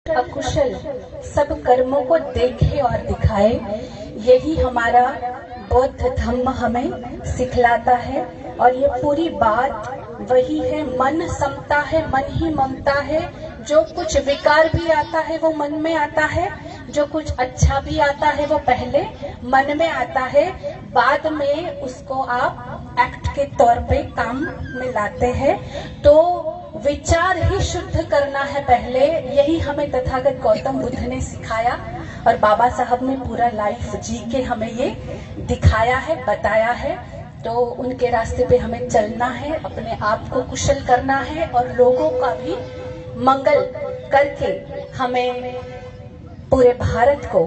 अकुशल सब कर्मों को देखे और दिखाए, यही हमारा बौद्ध धम्म हमें सिखलाता है। और ये पूरी बात वही है, मन समता है, मन ही ममता है। जो कुछ विकार भी आता है वो मन में आता है, जो कुछ अच्छा भी आता है वो पहले मन में आता है, बाद में उसको आप एक्ट के तौर पे काम में लाते हैं। तो विचार ही शुद्ध करना है पहले, यही हमें तथागत गौतम बुद्ध ने सिखाया और बाबा साहब ने पूरा लाइफ जी के हमें ये दिखाया है, बताया है। तो उनके रास्ते पे हमें चलना है, अपने आप को कुशल करना है और लोगों का भी मंगल करके हमें पूरे भारत को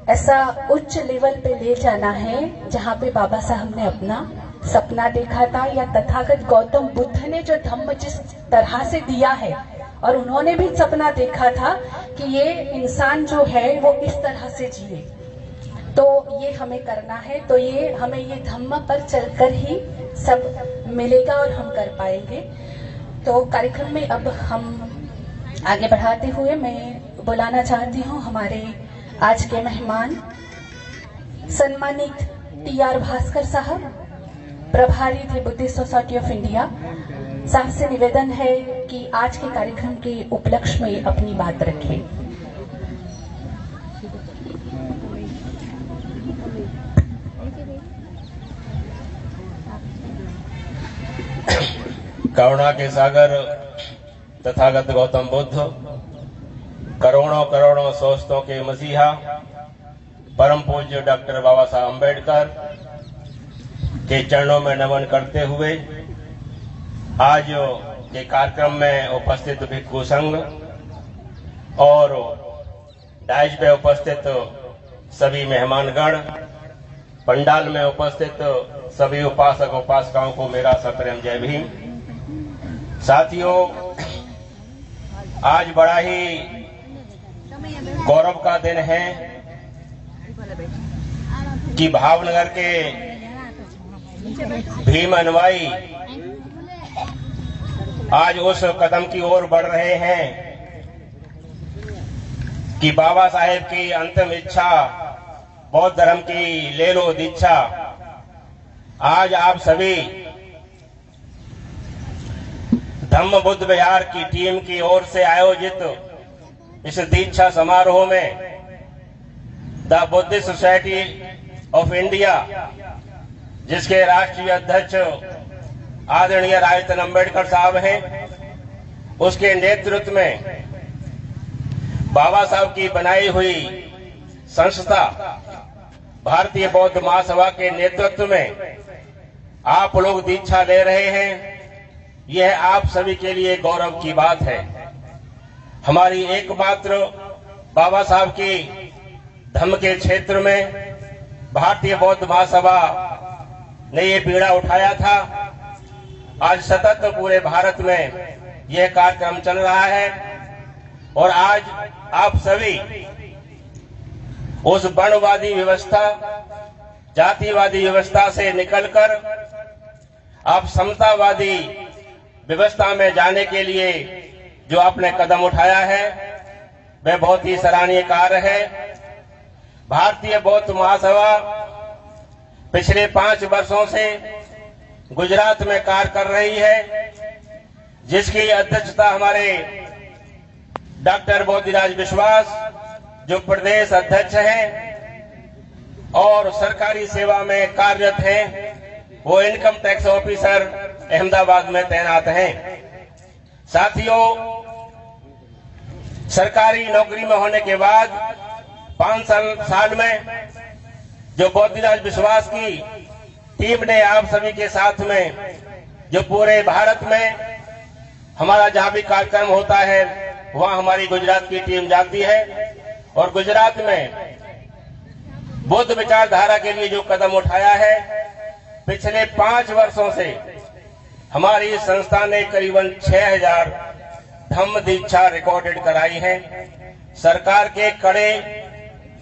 ऐसा उच्च लेवल पे ले जाना है जहाँ पे बाबा साहब ने अपना सपना देखा था, या तथागत गौतम बुद्ध ने जो धम्म जिस तरह से दिया है और उन्होंने भी सपना देखा था कि ये इंसान जो है वो इस तरह से जिए, तो ये हमें करना है। तो ये हमें ये धम्म पर चलकर ही सब मिलेगा और हम कर पाएंगे। तो कार्यक्रम में अब हम आगे बढ़ाते हुए मैं बुलाना चाहती हूँ हमारे आज के मेहमान सम्मानित टी.आर. भास्कर साहब, प्रभारी थे बुद्धिस्ट सोसाइटी ऑफ इंडिया साहब से निवेदन है कि आज के कार्यक्रम के उपलक्ष्य में अपनी बात रखें। करुणा के सागर तथागत गौतम बुद्ध, करोड़ों करोड़ों सोचतों के मसीहा, परम पूज्य डॉक्टर बाबा साहब अम्बेडकर के चरणों में नमन करते हुए आज के कार्यक्रम में उपस्थित भिक्षु संघ और डाइज पे उपस्थित सभी मेहमानगण, पंडाल में उपस्थित सभी उपासक उपासिकाओं को मेरा सप्रेम जय भीम। साथियों, आज बड़ा ही गौरव का दिन है कि भावनगर के भीम अनुयायी आज उस कदम की ओर बढ़ रहे हैं कि बाबा साहेब की अंतिम इच्छा, बौद्ध धर्म की ले लो दीक्षा। आज आप सभी धम्म बुद्ध विहार की टीम की ओर से आयोजित इस दीक्षा समारोह में the Buddhist society of India, जिसके राष्ट्रीय अध्यक्ष आदरणीय राजरत्न अम्बेडकर साहब हैं, उसके नेतृत्व में बाबा साहब की बनाई हुई संस्था भारतीय बौद्ध महासभा के नेतृत्व में आप लोग दीक्षा ले रहे हैं। यह आप सभी के लिए गौरव की बात है। हमारी एकमात्र बाबा साहब की धम्म के क्षेत्र में भारतीय बौद्ध महासभा ने ये पीड़ा उठाया था। आज सतत पूरे भारत में यह कार्यक्रम चल रहा है और आज आप सभी उस वर्णवादी व्यवस्था, जातिवादी व्यवस्था से निकलकर आप समतावादी व्यवस्था में जाने के लिए जो आपने कदम उठाया है वह बहुत ही सराहनीय कार्य है। भारतीय बौद्ध महासभा पिछले 5 वर्षों से गुजरात में कार्य कर रही है, जिसकी अध्यक्षता हमारे डॉक्टर बोधिराज विश्वास जो प्रदेश अध्यक्ष हैं और सरकारी सेवा में कार्यरत हैं, वो इनकम टैक्स ऑफिसर अहमदाबाद में तैनात हैं। साथियों, सरकारी नौकरी में होने के बाद 5 साल में जो बोधिराज विश्वास की टीम ने आप सभी के साथ में जो पूरे भारत में हमारा जहां भी कार्यक्रम होता है वहां हमारी गुजरात की टीम जाती है और गुजरात में बुद्ध विचारधारा के लिए जो कदम उठाया है, पिछले 5 वर्षों से हमारी संस्था ने करीबन 6000 धम्म दीक्षा रिकॉर्डेड कराई है। सरकार के कड़े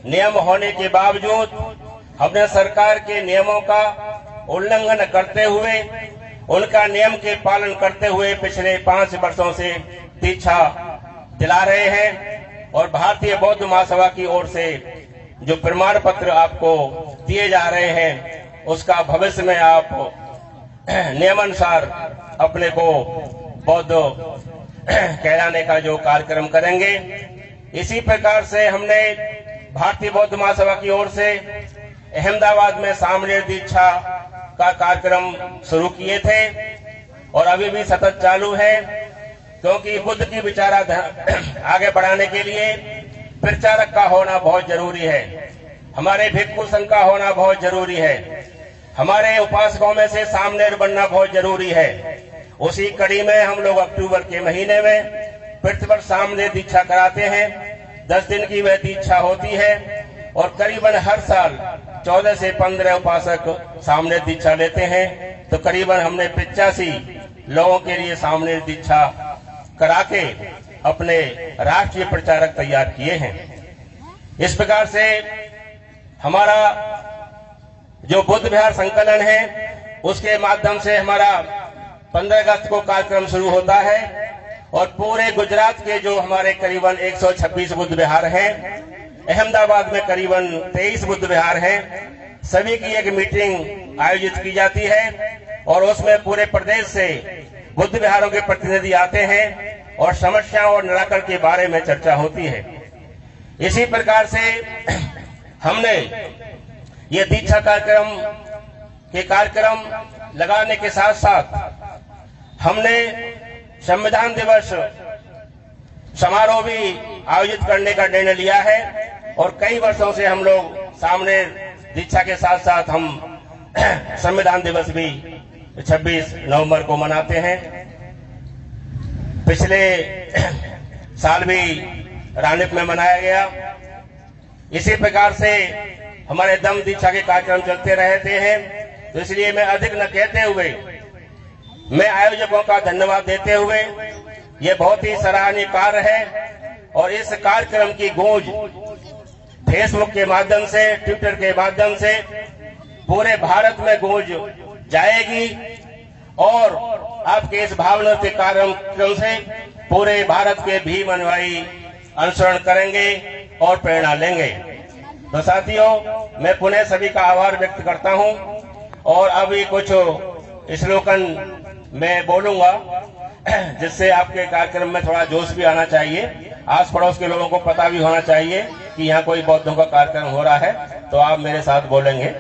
नियम होने के बावजूद हमने सरकार के नियमों का उल्लंघन करते हुए, उनका नियम के पालन करते हुए पिछले 5 वर्षों से दीक्षा दिला रहे हैं और भारतीय बौद्ध महासभा की ओर से जो प्रमाण पत्र आपको दिए जा रहे हैं उसका भविष्य में आप नियमानुसार अपने को बौद्ध कहलाने का जो कार्यक्रम करेंगे। इसी प्रकार से हमने भारतीय बौद्ध महासभा की ओर से अहमदाबाद में सामने दीक्षा का कार्यक्रम शुरू किए थे और अभी भी सतत चालू है, क्योंकि बुद्ध की विचारधारा आगे बढ़ाने के लिए प्रचारक का होना बहुत जरूरी है, हमारे भिक्षु संघ का होना बहुत जरूरी है, हमारे उपासकों में से सामने बनना बहुत जरूरी है। उसी कड़ी में हम लोग अक्टूबर के महीने में प्रतिवर्ष सामने दीक्षा कराते हैं। 10 दिन की वह दीक्षा होती है और करीबन हर साल 14 से 15 उपासक सामने दीक्षा लेते हैं। तो करीबन हमने 85 लोगों के लिए सामने दीक्षा करा के अपने राष्ट्रीय प्रचारक तैयार किए हैं। इस प्रकार से हमारा जो बुद्ध विहार संकलन है उसके माध्यम से हमारा 15 अगस्त को कार्यक्रम शुरू होता है और पूरे गुजरात के जो हमारे करीबन 126 बुद्ध विहार हैं, अहमदाबाद में करीबन 23 बुद्ध विहार हैं, सभी की एक मीटिंग आयोजित की जाती है और उसमें पूरे प्रदेश से बुद्ध विहारों के प्रतिनिधि आते हैं और समस्याओं और निराकरण के बारे में चर्चा होती है। इसी प्रकार से हमने ये दीक्षा कार्यक्रम लगाने के साथ साथ हमने संविधान दिवस समारोह भी आयोजित करने का निर्णय लिया है और कई वर्षों से हम लोग सामने दीक्षा के साथ साथ हम संविधान दिवस भी 26 नवंबर को मनाते हैं। पिछले साल भी रानीप में मनाया गया। इसी प्रकार से हमारे दम दीक्षा के कार्यक्रम चलते रहते हैं। तो इसलिए मैं अधिक न कहते हुए मैं आयोजकों का धन्यवाद देते हुए ये बहुत ही सराहनीय कार्य है और इस कार्यक्रम की गूंज फेसबुक के माध्यम से, ट्विटर के माध्यम से पूरे भारत में गूंज जाएगी और आपके इस भावनात्मक कार्यक्रम से पूरे भारत के भीम अनुयायी अनुसरण करेंगे और प्रेरणा लेंगे। तो साथियों, मैं पुनः सभी का आभार व्यक्त करता हूं और अभी कुछ श्लोकन मैं बोलूंगा जिससे आपके कार्यक्रम में थोड़ा जोश भी आना चाहिए, आस पड़ोस के लोगों को पता भी होना चाहिए कि यहाँ कोई बौद्धों का कार्यक्रम हो रहा है। तो आप मेरे साथ बोलेंगे।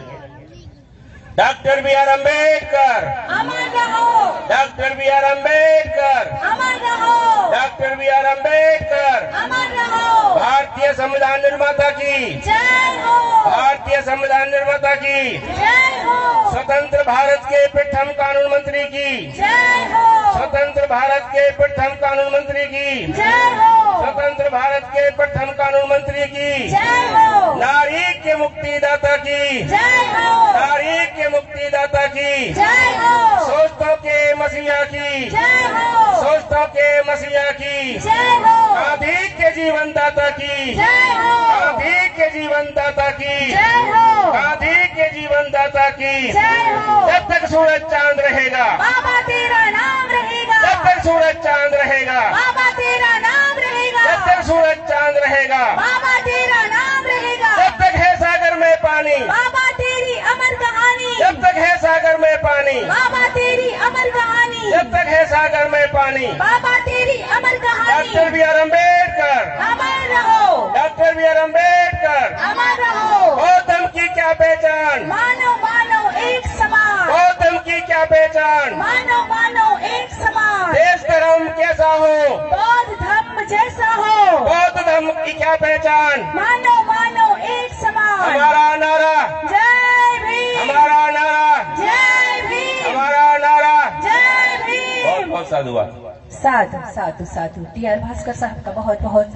डॉक्टर बी आर अम्बेडकर अमर रहो, डॉक्टर बी आर अम्बेडकर अमर रहो, डॉक्टर बी आर अम्बेडकर अमर रहो। भारतीय संविधान निर्माता की जय हो, भारतीय संविधान निर्माता की जय हो, स्वतंत्र भारत के प्रथम कानून मंत्री की जय हो, स्वतंत्र भारत के प्रथम कानून मंत्री की जय हो, स्वतंत्र भारत के प्रथम कानून मंत्री की जय हो, नारी के मुक्तिदाता की जय हो, नारी के मुक्तिदाता की जय हो, सोचतों के मसीहा की जय हो, सोचतों के मसीहा की जय हो, गांधी के जीवन दाता की जय हो, गांधी के जीवन दाता की जय हो, गांधी के जीवन दाता की जय हो। जब तक सूरज चांद रहेगा, बाबा तेरा नाम रहेगा, जब तक सूरज चांद रहेगा, बाबा तेरा नाम रहेगा, जब तक सूरज चांद रहेगा, बाबा तेरा नाम रहेगा, जब तक है सागर में पानी, बाबा तेरी अमर कहानी, जब तक है सागर में पानी, बाबा तेरी अमर कहानी, जब तक है सागर में पानी। बाबा तेरी अमर कहानी। डॉक्टर बी आर अम्बेडकर, अमर रहो, डॉक्टर बी आर अम्बेडकर। अमर रहो। गौतम की क्या पहचान, मानव मानव एक समान, गौतम की क्या पहचान, मानव मानव एक समान, देश धर्म कैसा हो, बौद्ध धर्म जैसा हो, बौद्ध धर्म की क्या पहचान। मानव मानव एक समान। हमारा नारा, जय भीम, हमारा नारा, जय भीम, हमारा नारा। जय भीम। बहुत बहुत साधुवाद। साधु साधु साधु। टी.आर. भास्कर साहब का बहुत बहुत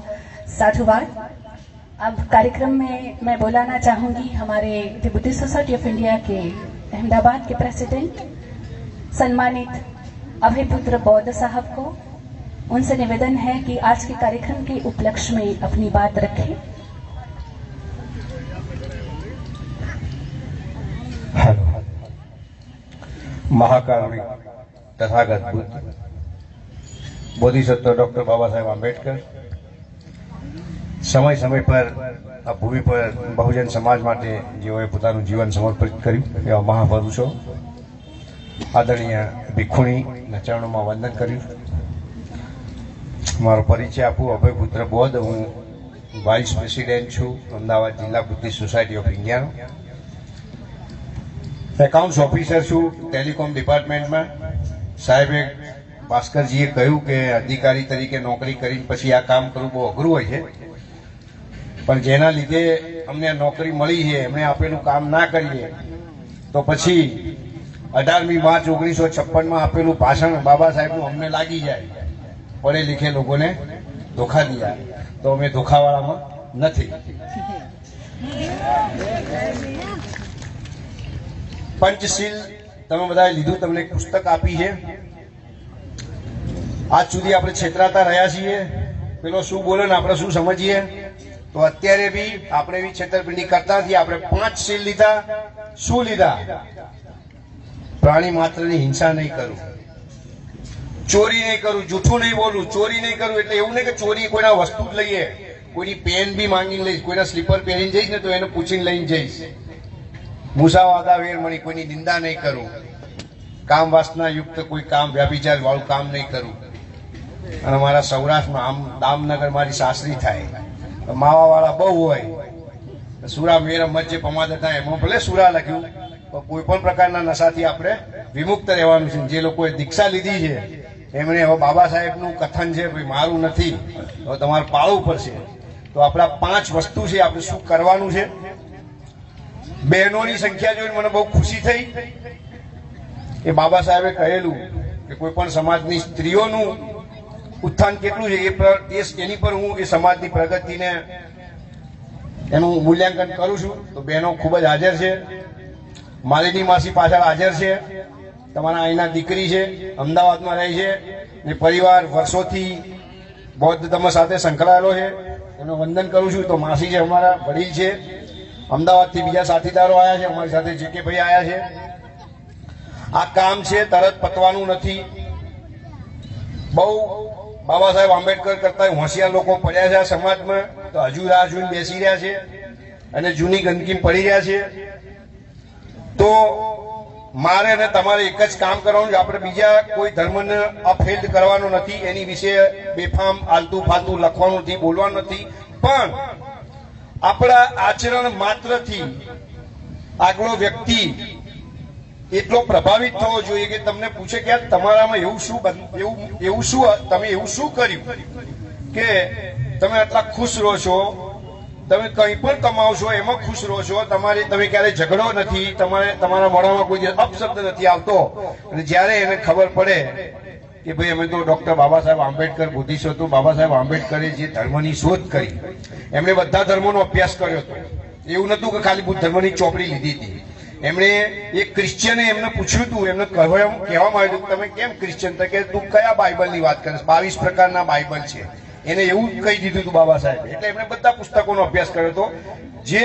साधुवाद। अब कार्यक्रम में मैं बुलाना चाहूंगी हमारे the Buddhist society of India के अहमदाबाद के प्रेसिडेंट सम्मानित अभयपुत्र बौद्ध साहब को। उनसे निवेदन है कि आज के कार्यक्रम के उपलक्ष्य में अपनी बात रखें। महाकारुणिक तथागत बुद्ध बोधिसत्व डॉक्टर बाबा साहेब आंबेडकर સમય સમય પર આ ભૂમિ પર બહુજન સમાજ માટે જેઓએ પોતાનું જીવન સમર્પિત કર્યું એવા મહાપુરુષો આદરણીય ભિક્ષુણીના ચરણોમાં વંદન કર્યું. મારો પરિચય આપું. અભયપુત્ર બોધ. હું વાઇસ પ્રેસિડેન્ટ છું અમદાવાદ જિલ્લા બુદ્ધિસ્ટ સોસાયટી ઓફ ઇન્ડિયાનો. એકાઉન્ટ્સ ઓફિસર છું ટેલિકોમ ડિપાર્ટમેન્ટમાં. સાહેબે ભાસ્કરજીએ કહ્યું કે અધિકારી તરીકે નોકરી કરીને પછી આ કામ કરવું બહુ અઘરું હોય છે, પણ જેના લીધે અમને નોકરી મળી છે એમણે આપેલું કામ ના કરીએ તો પછી 18મી માર્ચ 1956માં આપેલું ભાષણ બાબા સાહેબનું અમને લાગી જાય. પઢે લીખે લોકોને ધોખા દિયા, તો અમે ધોખાવાળામાં નથી. પંચશીલ તમે બધાએ લીધું, તમને એક પુસ્તક આપી છે. આજ સુધી આપણે છેતરાતા રહ્યા છીએ. પેલો શું બોલે ને આપણે શું સમજીએ, તો અત્યારે બી આપણે બી છેતરપિંડી કરતા નથી. આપણે 5 શીલ લીધા. શું લીધા? પ્રાણી માત્રની હિંસા નહીં કરું, ચોરી નહીં કરું, જૂઠું નહીં બોલું, ચોરી નહીં કરું. એટલે એવું નહીં કે ચોરી કોઈના વસ્તુ જ લઈએ, કોઈની પેન બી માંગીને લઈશ, કોઈના સ્લીપર પહેરીને જઈશ ને તો એને પૂછીને લઈને જઈશ. મુસાવાદા વેરમણી, કોઈની નિંદા નહીં કરું. કામ વાસના યુક્ત કોઈ કામ, વ્યાભિચાર વાળું કામ નહીં કરું. અને મારા સૌરાષ્ટ્રમાં આમ દામનગર મારી સાસરી થાય, માવા વાળા બહુ હોય. સુરા મેરા મજ્જે પમાદ થાય, એમાં ભલે સુરા લખ્યું, પણ કોઈ પણ પ્રકારના નશાથી આપણે વિમુક્ત રહેવાનું છે. જે લોકોએ દીક્ષા લીધી છે એમણે હવે બાબા સાહેબનું કથન છે, ભાઈ મારું નથી, હવે તમારે પાળવું પડશે. તો આપણા 5 વસ્તુ છે, આપણે શું કરવાનું છે. બહેનોની સંખ્યા જોઈને મને બહુ ખુશી થઈ. એ બાબા સાહેબે કહેલું કે કોઈ પણ સમાજની સ્ત્રીઓનું ઉત્થાન કેટલું છે એની પર હું એ સમાજની પ્રગતિને એનું મૂલ્યાંકન કરું છું. તો બહેનો ખૂબ જ હાજર છે. માલિની માસી પાછળ હાજર છે. તમારા અહીંના દીકરી છે, અમદાવાદમાં રહે છે ને પરિવાર વર્ષોથી બૌદ્ધ ધર્મ સાથે સંકળાયેલો છે. એનું વંદન કરું છું. તો માસી છે, અમારા વડીલ છે. અમદાવાદથી બીજા સાથીદારો આવ્યા છે, અમારી સાથે જે કે ભાઈ આવ્યા છે. આ કામ છે, તરત પતવાનું નથી. બહુ બાબા સાહેબ આંબેડકર કરતા હોશિયાર લોકો પડ્યા છે આ સમાજમાં, તો હજુ રાહ જોઈને બેસી રહ્યા છે અને જૂની ગંદકી પડી રહ્યા છે. તો મારે અને તમારે એક જ કામ કરવાનું છે. આપણે બીજા કોઈ ધર્મને અપહેલ્ડ કરવાનો નથી, એની વિશે બેફામ આલતું ફાલતું લખવાનું નથી, બોલવાનું નથી. પણ આપણા આચરણ માત્રથી આગલો વ્યક્તિ એટલો પ્રભાવિત થવો જોઈએ કે તમને પૂછે કે તમારામાં એવું શું કર્યું કે તમે આટલા ખુશ રહો છો, તમે કંઈ પણ કમાવો છો એમાં ખુશ રહો છો, તમે ક્યારેય ઝઘડો નથી, તમારા મોઢામાં કોઈ અપશબ્દ નથી આવતો. અને જ્યારે એને ખબર પડે કે ભાઈ અમે તો ડોક્ટર બાબા સાહેબ આંબેડકર બુદ્ધિસ્ટ હતું, બાબા સાહેબ આંબેડકરે જે ધર્મની શોધ કરી, એમણે બધા ધર્મોનો અભ્યાસ કર્યો હતો. એવું નતું કે ખાલી બુદ્ધ ધર્મની ચોપડી લીધી હતી. એમણે એક ક્રિશ્ચિયને એમને પૂછ્યું હતું, એમને કહેવામાં આવ્યું હતું તમે કેમ ક્રિશ્ચિયન, કે તું કયા બાઇબલની વાત કરે? 22 પ્રકારના બાઇબલ છે. એને એવું કહી દીધું હતું બાબા સાહેબ. એટલે એમણે બધા પુસ્તકોનો અભ્યાસ કર્યો હતો જે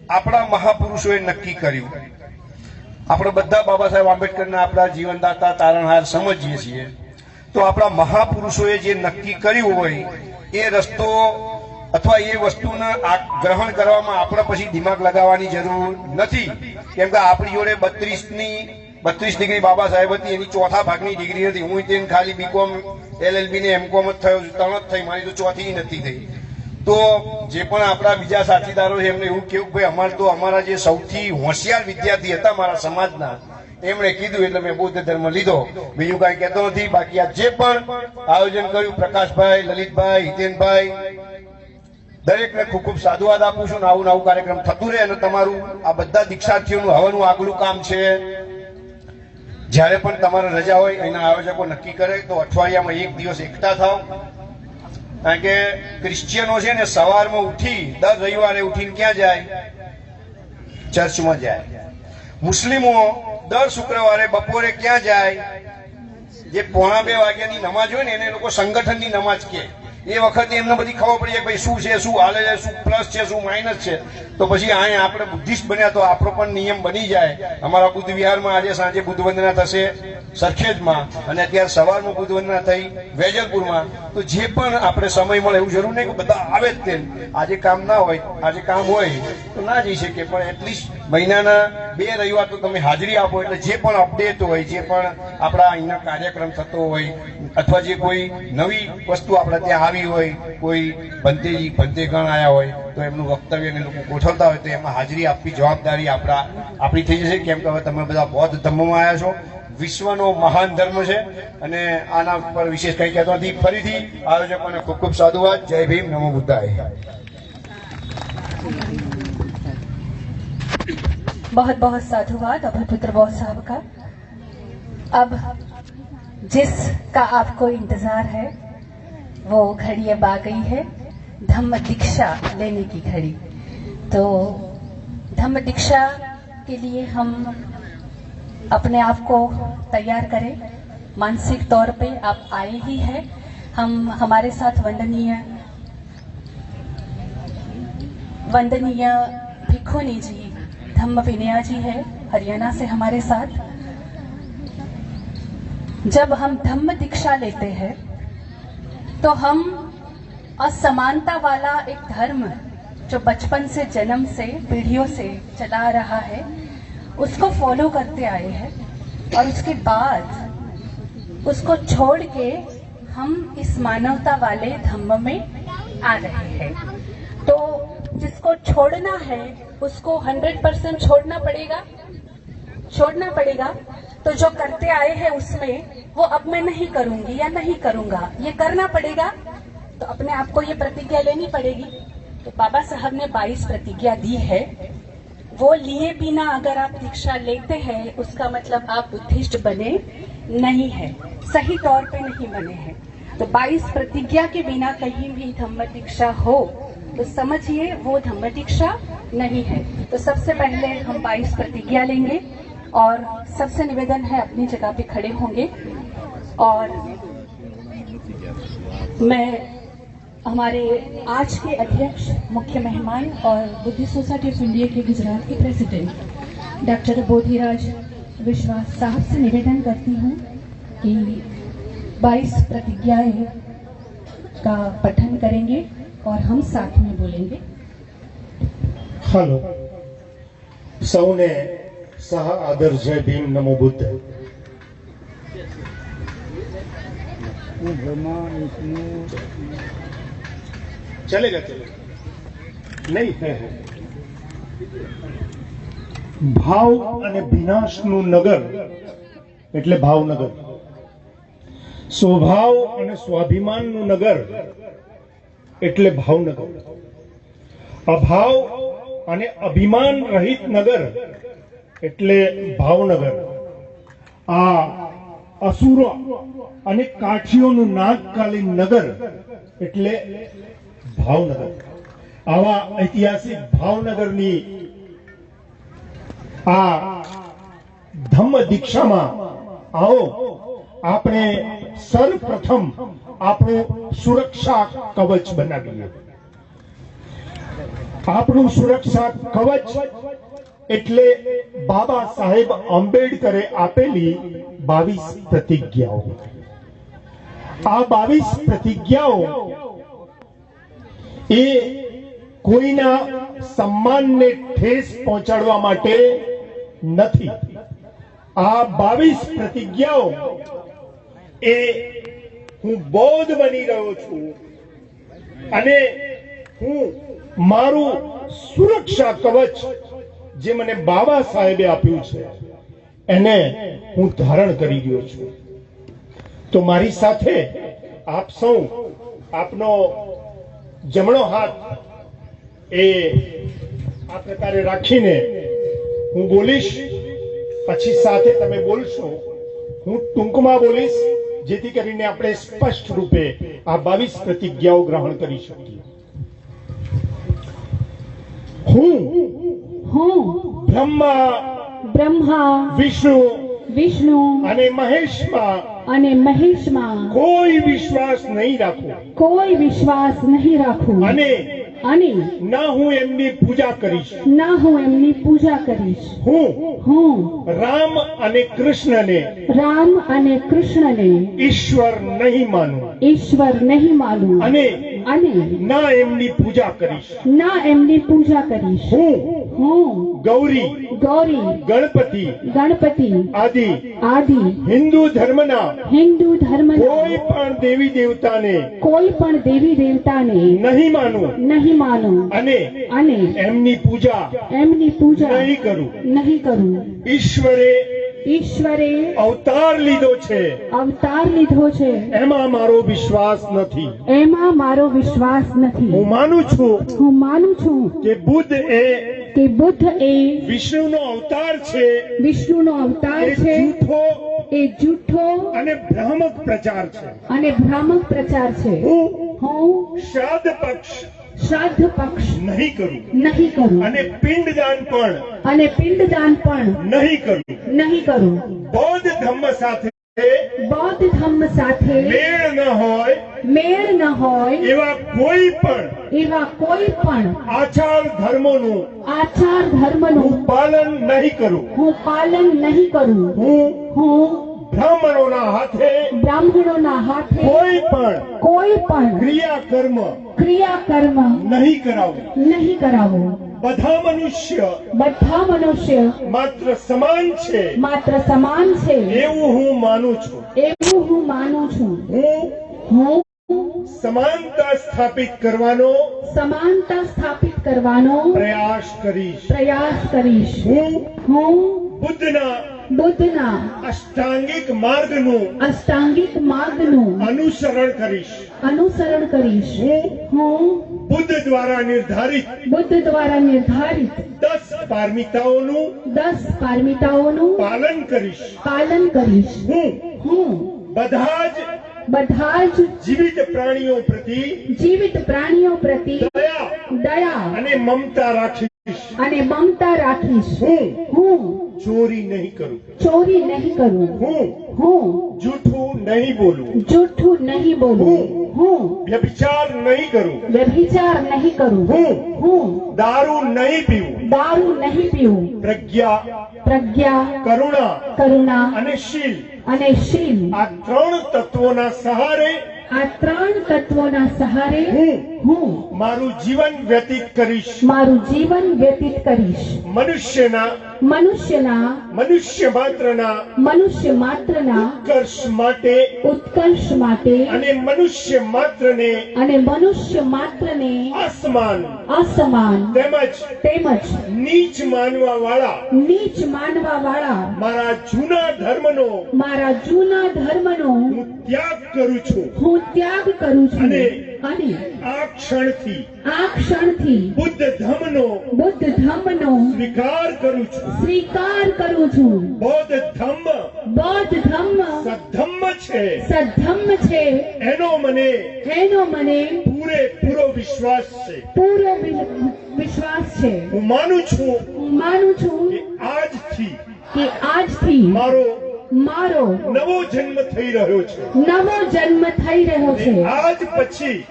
આપણા મહાપુરુષોએ નક્કી કર્યું. આપણે બધા બાબા સાહેબ આંબેડકરના આપણા જીવનદાતા તારણહાર સમજીએ છીએ. તો આપણા મહાપુરુષોએ જે નક્કી કર્યું હોય એ રસ્તો અથવા એ વસ્તુને ગ્રહણ કરવામાં આપણે પછી દિમાગ લગાવવાની જરૂર નથી. કેમ કે આપણી જોડે 32 ડિગ્રી બાબા સાહેબ હતી, એની ચોથા ભાગની ડિગ્રી હતી. હું તેને ખાલી બીકોમ LLB ને MCOM જ થયો છું, 3 જ થઈ, મારી તો ચોથી નથી થઈ. તો જે પણ આપણા બીજા સાથીદારો છે એમને એવું કેવું ભાઈ અમારા જે સૌથી હોશિયાર વિદ્યાર્થી હતા મારા સમાજના, એમણે કીધું એટલે મેં બૌદ્ધ ધર્મ લીધો. બીજું કાંઈ કહેતો નથી. બાકી આ જે પણ આયોજન કર્યું, પ્રકાશભાઈ, લલિતભાઈ, હિતેનભાઈ, દરેકને ખૂબ ખૂબ સાધુવાદ આપું છું. આવું કાર્યક્રમ થતું રહે. અને તમારું આ બધા દીક્ષાર્થીઓનું હવાનું આગલું કામ છે. જ્યારે પણ તમારે રજા હોય એના આયોજકો નક્કી કરે તો અઠવાડિયામાં 1 દિવસ એકઠા થાવ. કારણ કે ક્રિશ્ચિયનો છે ને સવારમાં ઉઠી દર રવિવારે ઉઠીને ક્યાં જાય? ચર્ચમાં જાય. મુસ્લિમો દર શુક્રવારે બપોરે ક્યાં જાય? જે 1:45 વાગ્યાની નમાજ હોય ને એને લોકો સંગઠનની નમાજ કહે. એ વખતે એમને બધી ખબર પડી જાય ભાઈ શું છે, શું હાલે છે, શું પ્લસ છે, શું માઇનસ છે. તો પછી અહીંયા આપણે બુદ્ધિસ્ટ બન્યા તો આપણો પણ નિયમ બની જાય. અમારા બુદ્ધ વિહારમાં આજે સાંજે બુદ્ધ વંદના થશે. સરખેજમાં અને અત્યારે સવારમાં બુધવારના થઈ વેજલપુરમાં. તો જે પણ આપણે સમય મળે એવું જરૂર નહીં કે બધા આવે જ તે. આજે કામ ના હોય, આજે કામ હોય તો ના જઈ શકીએ, પણ એટલીસ્ટ મહિનાના 2 રવિવાર તો તમે હાજરી આપો. એટલે જે પણ અપડેટ હોય, જે પણ આપણા અહીંના કાર્યક્રમ થતો હોય, અથવા જે કોઈ નવી વસ્તુ આપણા ત્યાં આવી હોય, કોઈ ભંતેજી ભંતેગણ આવ્યા હોય તો એમનું વક્તવ્ય ને લોકો ગોઠવતા હોય તો એમાં હાજરી આપવી જવાબદારી આપણી થઈ જશે. કેમ કે હવે તમે બધા બૌદ્ધ ધર્મમાં આવ્યા છો. વિશ્વનો મહાન ધર્મ છે અને આના પર વિશેષ કંઈ કહેતો નથી. ફરીથી આયોજકોને ખૂબ ખૂબ સાધુવાદ. જય ભીમ, નમો બુદ્ધાય. बहुत बहुत साधुवाद अभिपुत्र बॉस साहब का। अब जिसका आपको इंतजार है वो घड़ी अब आ गई है, धम्म दीक्षा लेने की घड़ी। तो धम्म दीक्षा के लिए हम अपने आप को तैयार करें। मानसिक तौर पे आप आए ही हैं। हम हमारे साथ वंदनीय भिखुनी जी धम्म विनया जी है हरियाणा से हमारे साथ। जब हम धम्म दीक्षा लेते हैं तो हम असमानता वाला एक धर्म जो बचपन से जन्म से पीढ़ियों से चला रहा है उसको फॉलो करते आए हैं और उसके बाद उसको छोड़ के हम इस मानवता वाले धम्म में आ रहे हैं। तो जिसको छोड़ना है उसको 100% छोड़ना पड़ेगा। तो जो करते आए हैं उसमें वो अब मैं नहीं करूंगी या नहीं करूंगा, ये करना पड़ेगा। तो अपने आप को ये प्रतिज्ञा लेनी पड़ेगी। तो बाबा साहब ने 22 प्रतिज्ञा दी है। वो लिए बिना अगर आप दीक्षा लेते हैं उसका मतलब आप बुद्धिस्ट बने नहीं है, सही तौर पे नहीं बने हैं। तो 22 प्रतिज्ञा के बिना कहीं भी धम्म दीक्षा हो तो समझिए वो धम्म दीक्षा नहीं है। तो सबसे पहले हम 22 प्रतिज्ञा लेंगे और सबसे निवेदन है अपनी जगह पे खड़े होंगे। और मैं हमारे आज के अध्यक्ष, मुख्य मेहमान और बुद्धिस्ट सोसाइटी ऑफ इंडिया के गुजरात के प्रेसिडेंट डॉक्टर बोधिराज विश्वास साहब से निवेदन करती हूँ कि 22 प्रतिज्ञाएं का पठन करेंगे और हम साथ में बोलेंगे। हेलो सौने सह आदर जय भीम नमो बुद्ध। चलेगा नहीं है भाव અને વિનાશનું નગર એટલે ભાવનગર, સ્વભાવ અને સ્વાભિમાનનું નગર એટલે ભાવનગર, અભાવ અને અભિમાન રહિત નગર એટલે ભાવનગર। આ અસુરો અને કાઠીઓનું નાગકાલીન નગર એટલે ભાવનગર। આવા ઐતિહાસિક ભાવનગરની આ ધમ્મ દીક્ષામાં આવો આપણે સર્વપ્રથમ આપણું સુરક્ષા કવચ બનાવીએ। આપણું સુરક્ષા કવચ એટલે બાબા સાહેબ આંબેડકરે આપેલી 22 પ્રતિજ્ઞાઓ। આ 22 પ્રતિજ્ઞાઓ એ કોઈના સન્માનને ઠેસ પહોંચાડવા માટે નથી। આ 22 પ્રતિજ્ઞાઓ એ હું બૌદ્ધ બની રહ્યો છું અને હું મારું સુરક્ષા કવચ જે મને બાબા સાહેબે આપ્યું છે એને હું ધારણ કરી રહ્યો છું। તો મારી સાથે આપ સૌ આપનો જમણો હાથ એ આ પ્રકારે રાખીને હું બોલીશ, પછી સાથે તમે બોલશો। હું ટૂંકમાં બોલીશ જેથી કરીને આપણે સ્પષ્ટ રૂપે આ 22 પ્રતિજ્ઞાઓ ગ્રહણ કરી શકીએ। હું બ્રહ્મા વિષ્ણુ અને મહેશમાં કોઈ વિશ્વાસ નહીં રાખું અને અને ના હું એમની પૂજા કરીશ. ના હું એમની પૂજા કરીશ. હું રામ અને કૃષ્ણને રામ અને કૃષ્ણને ઈશ્વર નહીં માનું ઈશ્વર નહીં માનું અને ના એમની પૂજા કરીશ. ના એમની પૂજા કરીશ. હું ગૌરી ગણપતિ આદિ હિન્દુ ધર્મના હિન્દુ ધર્મના કોઈ પણ દેવી દેવતાને નહીં માનું અને એમની પૂજા નહીં કરું. ઈશ્વરે અવતાર લીધો છે એમાં મારો વિશ્વાસ નથી. હું માનું છું કે બુદ્ધ એ વિષ્ણુનો અવતાર છે. એ જૂઠો અને ભ્રામક પ્રચાર છે. હું શ્રાદ્ધ પક્ષ નહીં કરું અને પિંડદાન પણ નહીં કરું. બૌદ્ધ ધર્મ સાથે મેળ ન હોય એવા કોઈ પણ આચાર ધર્મોનું હું પાલન નહીં કરું. હું બ્રાહ્મણોના હાથે કોઈ પણ ક્રિયાકર્મ નહીં કરાવું. બધા મનુષ્ય માત્ર સમાન છે એવું હું માનું છું. હું સમાનતા સ્થાપિત કરવાનો પ્રયાસ કરીશ. હું બુદ્ધના અષ્ટાંગિક માર્ગનું અનુસરણ કરીશ. હું બુદ્ધ દ્વારા નિર્ધારિત 10 પારમિતાઓનું પાલન કરીશ. હું બધા જ જીવિત પ્રાણીઓ પ્રતિ દયા અને મમતા રાખીશ. હું ચોરી નહીં કરું. હું જૂઠું નહીં બોલું. હું વ્યભિચાર નહીં કરું. હું દારૂ નહીં પીવું. પ્રજ્ઞા કરુણા અને શીલ આ ત્રણ તત્વોના સહારે હું મારું જીવન વ્યતીત કરીશ. મનુષ્ય માત્રના ઉત્કર્ષ માટે અને મનુષ્ય માત્રને અસમાન તેમજ નીચ માનવા વાળા મારા જૂના ધર્મનો હું ત્યાગ કરું છું. અને આ ક્ષણથી બુદ્ધ ધર્મનો સ્વીકાર કરું છું. બૌદ્ધ ધર્મ સદ્ધમ્મ છે. એનો મને પૂરેપૂરો વિશ્વાસ છે. હું માનું છું કે આજથી મારો નવો જન્મ થઈ રહ્યો છે.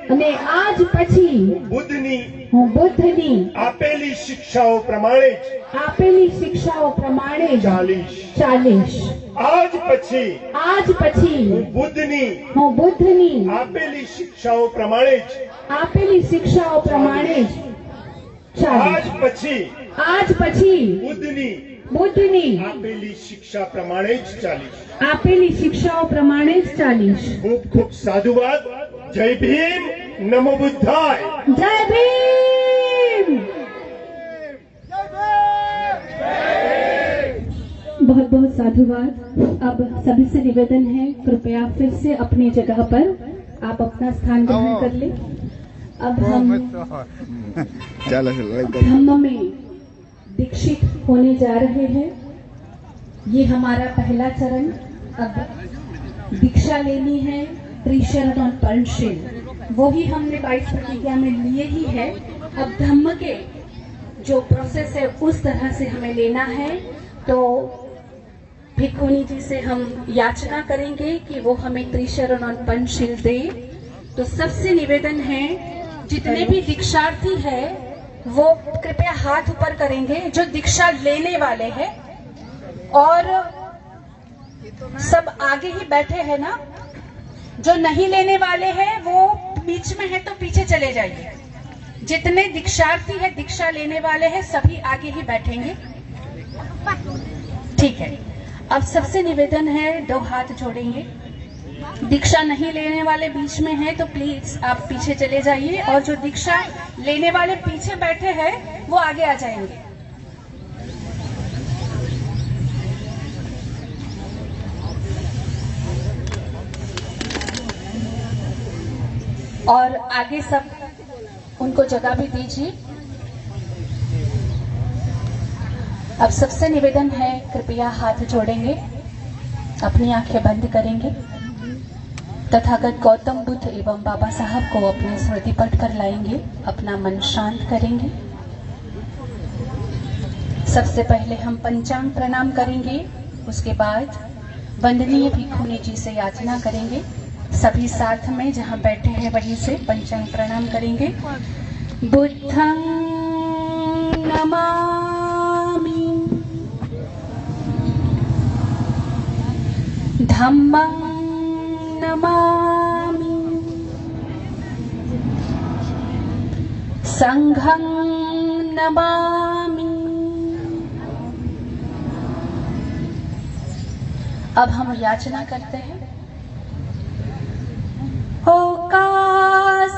અને આજ પછી હું બુદ્ધની આપેલી શિક્ષાઓ પ્રમાણે ચાલીશ. આજ પછી હું બુદ્ધની આપેલી શિક્ષાઓ પ્રમાણે જ આજ પછી બુદ્ધની આપેલી શિક્ષાઓ પ્રમાણે જ ચાલીશ. ખૂબ સાધુવાદ. જય ભીમ. नमो बुद्धाय. जय भीम. बहुत बहुत साधुवाद. अब सभी से निवेदन है, कृपया फिर से अपनी जगह पर आप अपना स्थान ग्रहण कर लें. अब हम धम्म में दीक्षित होने जा रहे हैं. ये हमारा पहला चरण. अब दीक्षा लेनी है त्रिशरण और पंचशील, वो ही हमने 22 प्रतिज्ञा में लिए ही है. अब धम्म के जो प्रोसेस है उस तरह से हमें लेना है. तो भिक्षुनी जी से हम याचना करेंगे कि वो हमें त्रिशरण और पंचशील दे. तो सबसे निवेदन है जितने भी दीक्षार्थी हैं वो कृपया हाथ ऊपर करेंगे जो दीक्षा लेने वाले हैं, और सब आगे ही बैठे हैं ना। जो नहीं लेने वाले हैं वो बीच में है तो पीछे चले जाइए। जितने दीक्षार्थी है दीक्षा लेने वाले हैं सभी आगे ही बैठेंगे, ठीक है। अब सबसे निवेदन है, 2 हाथ जोड़ेंगे। दीक्षा नहीं लेने वाले बीच में हैं तो प्लीज आप पीछे चले जाइए, और जो दीक्षा लेने वाले पीछे बैठे हैं वो आगे आ जाएंगे। और आगे सब उनको जगह भी दीजिए। अब सबसे निवेदन है, कृपया हाथ जोड़ेंगे, अपनी आंखें बंद करेंगे, तथागत गौतम बुद्ध एवं बाबा साहब को अपने स्मृति पट पर लाएंगे, अपना मन शांत करेंगे। सबसे पहले हम पंचांग प्रणाम करेंगे, उसके बाद वंदनीय भिक्षुनी जी से याचना करेंगे। सभी साथ में जहां बैठे हैं वहीं से पंचांग प्रणाम करेंगे। बुद्धं नमामि, धम्मं नमामि, संघं नमामि। अब हम याचना करते हैं। ओकासवंत